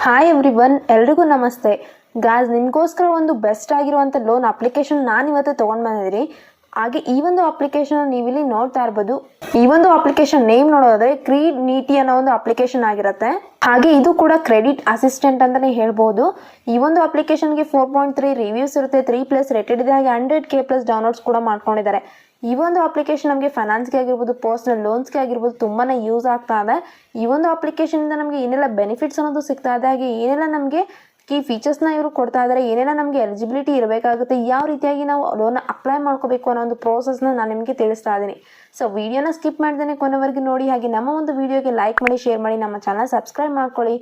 Hi everyone, ಎಲ್ರಿಗೂ ನಮಸ್ತೆ. Guys, ನಿಮಗೋಸ್ಕರ ಒಂದು ಬೆಸ್ಟ್ ಆಗಿರುವಂಥ ಲೋನ್ ಅಪ್ಲಿಕೇಶನ್ ನಾನು ಇವತ್ತು ತೊಗೊಂಡು ಬಂದಿದ್ದೀನಿ. ಹಾಗೆ ಈ ಒಂದು ಅಪ್ಲಿಕೇಶನ್ ನೀವಿಲ್ಲಿ ನೋಡ್ತಾ ಇರ್ಬೋದು. ಈ ಒಂದು ಅಪ್ಲಿಕೇಶನ್ ನೇಮ್ ನೋಡೋದಾದ್ರೆ ಕ್ರೀಡ್ ನೀತಿ ಅನ್ನೋ ಒಂದು ಅಪ್ಲಿಕೇಶನ್ ಆಗಿರುತ್ತೆ. ಹಾಗೆ ಇದು ಕೂಡ ಕ್ರೆಡಿಟ್ ಅಸಿಸ್ಟೆಂಟ್ ಅಂತಲೇ ಹೇಳ್ಬೋದು. ಈ ಒಂದು ಅಪ್ಲಿಕೇಶನ್ಗೆ 4.3 ರಿವ್ಯೂಸ್ ಇರುತ್ತೆ, 3+ ರೇಟೆಡ್ ಇದೆ. ಹಾಗೆ 100K+ ಡೌನ್ಲೋಡ್ಸ್ ಕೂಡ ಮಾಡ್ಕೊಂಡಿದ್ದಾರೆ. ಈ ಒಂದು ಅಪ್ಲಿಕೇಶನ್ ನಮಗೆ ಫೈನಾನ್ಸ್ಗೆ ಆಗಿರ್ಬೋದು, ಪರ್ಸನಲ್ ಲೋನ್ಸ್ಗೆ ಆಗಿರ್ಬೋದು ತುಂಬಾ ಯೂಸ್ ಆಗ್ತಾ ಇದೆ. ಈ ಒಂದು ಅಪ್ಲಿಕೇಶನಿಂದ ನಮಗೆ ಏನೆಲ್ಲ ಬೆನಿಫಿಟ್ಸ್ ಅನ್ನೋದು ಸಿಗ್ತಾ ಇದೆ, ಹಾಗೆ ಏನೆಲ್ಲ ನಮಗೆ ಕೀ ಫೀಚರ್ಸ್ನ ಇವರು ಕೊಡ್ತಾ ಇದ್ದಾರೆ, ಏನೆಲ್ಲ ನಮಗೆ ಎಲಿಜಿಬಿಲಿಟಿ ಇರಬೇಕಾಗುತ್ತೆ, ಯಾವ ರೀತಿಯಾಗಿ ನಾವು ಲೋನ್ ಅಪ್ಲೈ ಮಾಡ್ಕೋಬೇಕು ಅನ್ನೋ ಒಂದು ಪ್ರೋಸೆಸ್ನ ನಾನು ನಿಮಗೆ ತಿಳಿಸ್ತಾ ಇದ್ದೀನಿ. ಸೊ ವಿಡಿಯೋನ ಸ್ಕಿಪ್ ಮಾಡ್ದೇ ಕೊನೆವರೆಗೂ ನೋಡಿ. ಹಾಗೆ ನಮ್ಮ ಒಂದು ವಿಡಿಯೋಗೆ ಲೈಕ್ ಮಾಡಿ, ಶೇರ್ ಮಾಡಿ, ನಮ್ಮ ಚಾನಲ್ ಸಬ್ಸ್ಕ್ರೈಬ್ ಮಾಡ್ಕೊಳ್ಳಿ.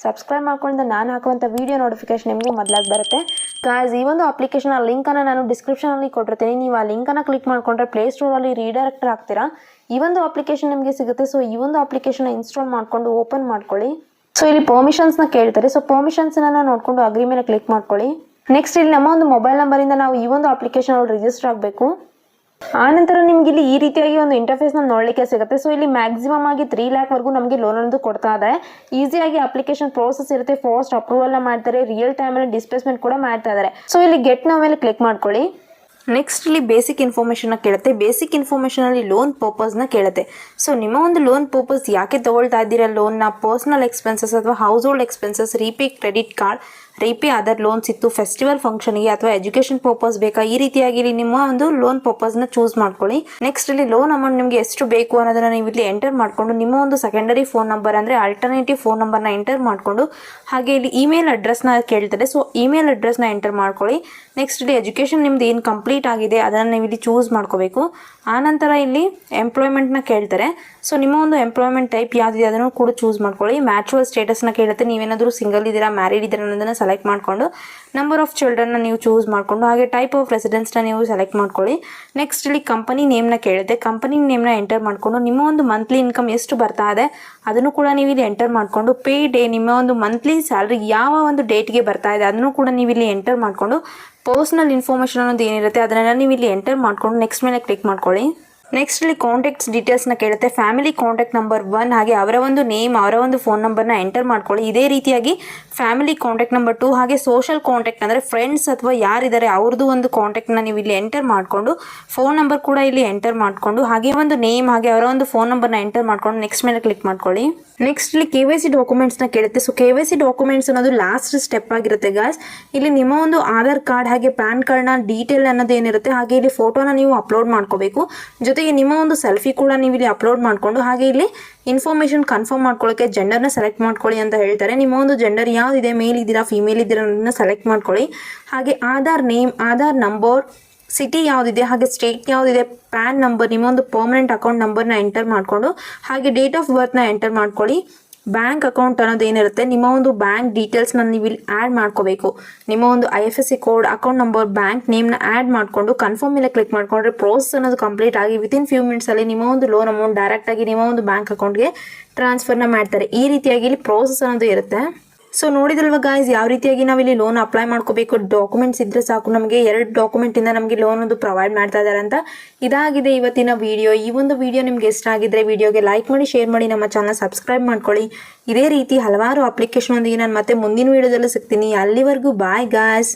ಸಬ್ಸ್ಕ್ರೈಬ್ ಮಾಡ್ಕೊಂಡು ನಾನು ಹಾಕುವಂಥ ವಿಡಿಯೋ ನೋಟಿಫಿಕೇಶನ್ ನಿಮಗೆ ಮೊದಲಾಗಿ ಬರುತ್ತೆ. ಗಾಯ್ಸ್, ಈ ಒಂದು ಅಪ್ಲಿಕೇಶನ್ ಲಿಂಕನ್ನು ನಾನು ಡಿಸ್ಕ್ರಿಪ್ಷನಲ್ಲಿ ಕೊಟ್ಟಿರ್ತೀನಿ. ನೀವು ಆ ಲಿಂಕನ್ನು ಕ್ಲಿಕ್ ಮಾಡಿಕೊಂಡ್ರೆ ಪ್ಲೇಸ್ಟೋರಲ್ಲಿ ರೀಡೈರೆಕ್ಟ್ ಆಗ್ತೀರಾ. ಈ ಒಂದು ಅಪ್ಲಿಕೇಶನ್ ನಿಮಗೆ ಸಿಗುತ್ತೆ. ಸೊ ಈ ಒಂದು ಅಪ್ಲಿಕೇಶನ್ ಇನ್ಸ್ಟಾಲ್ ಮಾಡಿಕೊಂಡು ಓಪನ್ ಮಾಡ್ಕೊಳ್ಳಿ. ಸೊ ಇಲ್ಲಿ ಪರ್ಮಿಷನ್ಸ್ನ ಕೇಳ್ತಾರೆ. ಸೊ ಪರ್ಮಿಷನ್ಸ್ನ ನೋಡಿಕೊಂಡು ಅಗ್ರಿ ಮೇಲೆ ಕ್ಲಿಕ್ ಮಾಡ್ಕೊಳ್ಳಿ. ನೆಕ್ಸ್ಟ್ ಇಲ್ಲಿ ನಮ್ಮ ಒಂದು ಮೊಬೈಲ್ ನಂಬರಿಂದ ನಾವು ಈ ಒಂದು ಅಪ್ಲಿಕೇಶನ್ ರಿಜಿಸ್ಟರ್ ಆಗಬೇಕು. ಆನಂತರ ನಿಮ್ಗೆ ಇಲ್ಲಿ ಈ ರೀತಿಯಾಗಿ ಒಂದು ಇಂಟರ್ಫೇಸ್ನ ನೋಡಲಿಕ್ಕೆ ಸಿಗುತ್ತೆ. ಸೊ ಇಲ್ಲಿ ಮ್ಯಾಕ್ಸಿಮಮ್ ಆಗಿ 3 ಲ್ಯಾಕ್ವರೆಗೂ ನಮಗೆ ಲೋನ್ ಅನ್ನೋದು ಕೊಡ್ತಾ ಇದೆ. ಈಸಿಯಾಗಿ ಅಪ್ಲಿಕೇಶನ್ ಪ್ರೋಸೆಸ್ ಇರುತ್ತೆ, ಫಾಸ್ಟ್ ಅಪ್ರೂವಲ್ನ ಮಾಡ್ತಾರೆ, ರಿಯಲ್ ಟೈಮಲ್ಲಿ ಡಿಸ್ಪ್ಲೇಸ್ಮೆಂಟ್ ಕೂಡ ಮಾಡ್ತಾ ಇದ್ದಾರೆ. ಸೊ ಇಲ್ಲಿ ಗೆಟ್ ನೌ ಮೇಲೆ ಕ್ಲಿಕ್ ಮಾಡ್ಕೊಳ್ಳಿ. ನೆಕ್ಸ್ಟ್ ಇಲ್ಲಿ ಬೇಸಿಕ್ ಇನ್ಫಾರ್ಮೇಷನ್ನ ಕೇಳುತ್ತೆ. ಬೇಸಿಕ್ ಇನ್ಫಾರ್ಮೇಷನಲ್ಲಿ ಲೋನ್ ಪರ್ಪಸ್ನ ಕೇಳುತ್ತೆ. ಸೊ ನಿಮ್ಮ ಒಂದು ಲೋನ್ ಪರ್ಪಸ್ ಯಾಕೆ ತಗೊಳ್ತಾ ಇದ್ದೀರಾ ಲೋನ್ನ, ಪರ್ಸನಲ್ ಎಕ್ಸ್ಪೆನ್ಸಸ್ ಅಥವಾ house hold expenses, repay credit card, repay other loans ಇತ್ತು, ಫೆಸ್ಟಿವಲ್ ಫಂಕ್ಷನ್ಗೆ ಅಥವಾ ಎಜುಕೇಷನ್ ಪರ್ಪಸ್ ಬೇಕಾ, ಈ ರೀತಿಯಾಗಿ ಇಲ್ಲಿ ನಿಮ್ಮ ಒಂದು ಲೋನ್ ಪರ್ಪಸ್ನ ಚೂಸ್ ಮಾಡ್ಕೊಳ್ಳಿ. ನೆಕ್ಸ್ಟ್ ಇಲ್ಲಿ ಲೋನ್ ಅಮೌಂಟ್ ನಿಮಗೆ ಎಷ್ಟು ಬೇಕು ಅನ್ನೋದನ್ನ ನೀವು ಇಲ್ಲಿ ಎಂಟರ್ ಮಾಡಿಕೊಂಡು ನಿಮ್ಮ ಒಂದು ಸೆಕೆಂಡರಿ ಫೋನ್ ನಂಬರ್ ಅಂದರೆ ಆಲ್ಟರ್ನೇಟಿವ್ ಫೋನ್ ನಂಬರ್ನ ಎಂಟರ್ ಮಾಡಿಕೊಂಡು, ಹಾಗೆ ಇಲ್ಲಿ ಇಮೇಲ್ ಅಡ್ರೆಸ್ನ ಕೇಳ್ತಾರೆ. ಸೊ ಇಮೇಲ್ ಅಡ್ರೆಸ್ನ ಎಂಟರ್ ಮಾಡ್ಕೊಳ್ಳಿ. ನೆಕ್ಸ್ಟ್ ಇಲ್ಲಿ ಎಜುಕೇಷನ್ ನಿಮ್ದು ಏನು ಕಂಪ್ಲೀಟ್ ಆಗಿದೆ ಅದನ್ನು ನೀವು ಇಲ್ಲಿ ಚೂಸ್ ಮಾಡ್ಕೋಬೇಕು. ಆನಂತರ ಇಲ್ಲಿ ಎಂಪ್ಲಾಯ್ಮೆಂಟ್ನ ಕೇಳ್ತಾರೆ. ಸೊ ನಿಮ್ಮ ಒಂದು ಎಂಪ್ಲಾಯ್ಮೆಂಟ್ ಟೈಪ್ ಯಾವುದಿದೆ ಅದನ್ನು ಕೂಡ ಚೂಸ್ ಮಾಡ್ಕೊಳ್ಳಿ. ಮ್ಯಾಚುವಲ್ ಸ್ಟೇಟಸ್ನ ಕೇಳುತ್ತೆ. ನೀವೇನಾದರೂ ಸಿಂಗಲ್ ಇದ್ದೀರಾ, ಮ್ಯಾರಿಡ್ ಇದ್ದೀರಾ ಅನ್ನೋದನ್ನು ಸೆಲೆಕ್ಟ್ ಮಾಡಿಕೊಂಡು, ನಂಬರ್ ಆಫ್ ಚಿಲ್ಡ್ರನ್ನ ನೀವು ಚೂಸ್ ಮಾಡಿಕೊಂಡು, ಹಾಗೆ ಟೈಪ್ ಆಫ್ ರೆಸಿಡೆನ್ಸ್ನ ನೀವು ಸೆಲೆಕ್ಟ್ ಮಾಡ್ಕೊಳ್ಳಿ. ನೆಕ್ಸ್ಟ್ ಇಲ್ಲಿ ಕಂಪನಿ ನೇಮ್ನ ಕೇಳುತ್ತೆ. ಕಂಪನಿ ನೇಮ್ನ ಎಂಟರ್ ಮಾಡಿಕೊಂಡು ನಿಮ್ಮ ಒಂದು ಮಂತ್ಲಿ ಇನ್ಕಮ್ ಎಷ್ಟು ಬರ್ತಾ ಇದೆ ಅದನ್ನು ಕೂಡ ನೀವು ಇಲ್ಲಿ ಎಂಟರ್ ಮಾಡಿಕೊಂಡು, ಪೇ ಡೇ ನಿಮ್ಮ ಒಂದು ಮಂತ್ಲಿ ಸ್ಯಾಲ್ರಿ ಯಾವ ಒಂದು ಡೇಟ್ಗೆ ಬರ್ತಾ ಇದೆ ಅದನ್ನು ಕೂಡ ನೀವು ಇಲ್ಲಿ ಎಂಟರ್ ಮಾಡಿಕೊಂಡು, ಪರ್ಸನಲ್ ಇನ್ಫಾರ್ಮೇಷನ್ ಅನ್ನೋದು ಏನಿರುತ್ತೆ ಅದನ್ನೆಲ್ಲ ನೀವು ಇಲ್ಲಿ ಎಂಟರ್ ಮಾಡಿಕೊಂಡು ನೆಕ್ಸ್ಟ್ ಮೇಲೆ ಕ್ಲಿಕ್ ಮಾಡ್ಕೊಳ್ಳಿ. ನೆಕ್ಸ್ಟ್ ಇಲ್ಲಿ ಕಾಂಟ್ಯಾಕ್ಟ್ಸ್ ಡೀಟೇಲ್ಸ್ನ ಕೇಳುತ್ತೆ. ಫ್ಯಾಮಿಲಿ ಕಾಂಟ್ಯಾಕ್ಟ್ ನಂಬರ್ 1 ಹಾಗೆ ಅವರ ಒಂದು ನೇಮ್, ಅವರ ಒಂದು ಫೋನ್ ನಂಬರ್ನ ಎಂಟರ್ ಮಾಡ್ಕೊಳ್ಳಿ. ಇದೇ ರೀತಿಯಾಗಿ ಫ್ಯಾಮಿಲಿ ಕಾಂಟ್ಯಾಕ್ಟ್ ನಂಬರ್ 2 ಹಾಗೆ ಸೋಷಲ್ ಕಾಂಟ್ಯಾಕ್ಟ್ ಅಂದರೆ ಫ್ರೆಂಡ್ಸ್ ಅಥವಾ ಯಾರಿದ್ದಾರೆ ಅವ್ರದ್ದು ಒಂದು ಕಾಂಟ್ಯಾಕ್ಟ್ನ ನೀವು ಇಲ್ಲಿ ಎಂಟರ್ ಮಾಡಿಕೊಂಡು, ಫೋನ್ ನಂಬರ್ ಕೂಡ ಇಲ್ಲಿ ಎಂಟರ್ ಮಾಡಿಕೊಂಡು, ಹಾಗೆ ಒಂದು ನೇಮ್ ಹಾಗೆ ಅವರ ಒಂದು ಫೋನ್ ನಂಬರ್ನ ಎಂಟರ್ ಮಾಡಿಕೊಂಡು ನೆಕ್ಸ್ಟ್ ಮೇಲೆ ಕ್ಲಿಕ್ ಮಾಡ್ಕೊಳ್ಳಿ. ನೆಕ್ಸ್ಟ್ ಇಲ್ಲಿ KYC ಡಾಕ್ಯುಮೆಂಟ್ಸ್ನ ಕೇಳುತ್ತೆ. ಸೊ KYC ಡಾಕ್ಯುಮೆಂಟ್ಸ್ ಅನ್ನೋದು ಲಾಸ್ಟ್ ಸ್ಟೆಪ್ ಆಗಿರುತ್ತೆ ಗಾಯ್ಸ್. ಇಲ್ಲಿ ನಿಮ್ಮ ಒಂದು ಆಧಾರ್ ಕಾರ್ಡ್ ಹಾಗೆ ಪ್ಯಾನ್ ಕಾರ್ಡ್ನ ಡೀಟೇಲ್ ಅನ್ನೋದು ಏನಿರುತ್ತೆ, ಹಾಗೆ ಇಲ್ಲಿ ಫೋಟೋನ ನೀವು ಅಪ್ಲೋಡ್ ಮಾಡ್ಕೋಬೇಕು. ಜೊತೆಗೆ ನಿಮ್ಮ ಒಂದು ಸೆಲ್ಫಿ ಕೂಡ ನೀವು ಇಲ್ಲಿ ಅಪ್ಲೋಡ್ ಮಾಡಿಕೊಂಡು, ಹಾಗೆ ಇಲ್ಲಿ ಇನ್ಫಾರ್ಮೇಷನ್ ಕನ್ಫರ್ಮ್ ಮಾಡ್ಕೊಳ್ಳೋಕ್ಕೆ ಜೆಂಡರ್ನ ಸೆಲೆಕ್ಟ್ ಮಾಡ್ಕೊಳ್ಳಿ ಅಂತ ಹೇಳ್ತಾರೆ. ನಿಮ್ಮ ಒಂದು ಜೆಂಡರ್ ಯಾವುದಿದೆ, ಮೇಲ್ ಇದ್ದೀರಾ ಫಿಮೇಲ್ ಇದ್ದೀರಾ ಅನ್ನೋದನ್ನ ಸೆಲೆಕ್ಟ್ ಮಾಡ್ಕೊಳ್ಳಿ. ಹಾಗೆ Aadhaar name, Aadhaar number, city ಯಾವುದಿದೆ ಹಾಗೆ ಸ್ಟೇಟ್ ಯಾವುದಿದೆ, ಪ್ಯಾನ್ ನಂಬರ್, ನಿಮ್ಮ ಒಂದು ಪರ್ಮನೆಂಟ್ ಅಕೌಂಟ್ ನಂಬರ್ನ ಎಂಟರ್ ಮಾಡಿಕೊಂಡು, ಹಾಗೆ ಡೇಟ್ ಆಫ್ ಬರ್ತ್ನ ಎಂಟರ್ ಮಾಡ್ಕೊಳ್ಳಿ. ಬ್ಯಾಂಕ್ ಅಕೌಂಟ್ ಅನ್ನೋದು ಏನಿರುತ್ತೆ, ನಿಮ್ಮ ಒಂದು ಬ್ಯಾಂಕ್ ಡೀಟೇಲ್ಸ್ನ ನೀವು ಇಲ್ಲಿ ಆ್ಯಡ್ ಮಾಡ್ಕೋಬೇಕು. ನಿಮ್ಮ ಒಂದು IFSC code, account number, bank ನೇಮ್ನ ಆ್ಯಡ್ ಮಾಡಿಕೊಂಡು ಕನ್ಫರ್ಮ್ ಮೇಲೆ ಕ್ಲಿಕ್ ಮಾಡಿಕೊಂಡ್ರೆ ಪ್ರೋಸೆಸ್ ಅನ್ನೋದು ಕಂಪ್ಲೀಟ್ ಆಗಿ ವಿತಿನ್ ಫ್ಯೂ ಮಿನಿಟ್ಸಲ್ಲಿ ನಿಮ್ಮ ಒಂದು ಲೋನ್ ಅಮೌಂಟ್ ಡೈರೆಕ್ಟಾಗಿ ನಿಮ್ಮ ಒಂದು ಬ್ಯಾಂಕ್ ಅಕೌಂಟ್ಗೆ ಟ್ರಾನ್ಸ್ಫರ್ನ ಮಾಡ್ತಾರೆ. ಈ ರೀತಿಯಾಗಿ ಇಲ್ಲಿ ಪ್ರೋಸೆಸ್ ಅನ್ನೋದು ಇರುತ್ತೆ. ಸೊ ನೋಡಿದ್ರಲ್ವ ಗಾಯ್ಸ್, ಯಾವ ರೀತಿಯಾಗಿ ನಾವಿಲ್ಲಿ ಲೋನ್ ಅಪ್ಲೈ ಮಾಡ್ಕೋಬೇಕು. ಡಾಕ್ಯುಮೆಂಟ್ಸ್ ಇದ್ರೆ ಸಾಕು, ನಮಗೆ 2 ಡಾಕ್ಯುಮೆಂಟಿಂದ ನಮಗೆ ಲೋನ್ ಒಂದು ಪ್ರೊವೈಡ್ ಮಾಡ್ತಾ ಇದ್ದಾರೆ ಅಂತ. ಇದಾಗಿದೆ ಇವತ್ತಿನ ವಿಡಿಯೋ. ಈ ಒಂದು ವಿಡಿಯೋ ನಿಮ್ಗೆ ಇಷ್ಟ ಆಗಿದ್ರೆ ವಿಡಿಯೋಗೆ ಲೈಕ್ ಮಾಡಿ, ಶೇರ್ ಮಾಡಿ, ನಮ್ಮ ಚಾನಲ್ ಸಬ್ಸ್ಕ್ರೈಬ್ ಮಾಡ್ಕೊಳ್ಳಿ. ಇದೇ ರೀತಿ ಹಲವಾರು ಅಪ್ಲಿಕೇಶನ್ ಒಂದಿಗೆ ನಾನು ಮತ್ತೆ ಮುಂದಿನ ವಿಡಿಯೋದಲ್ಲಿ ಸಿಗ್ತೀನಿ. ಅಲ್ಲಿವರೆಗೂ ಬಾಯ್ ಗಾಯ್ಸ್.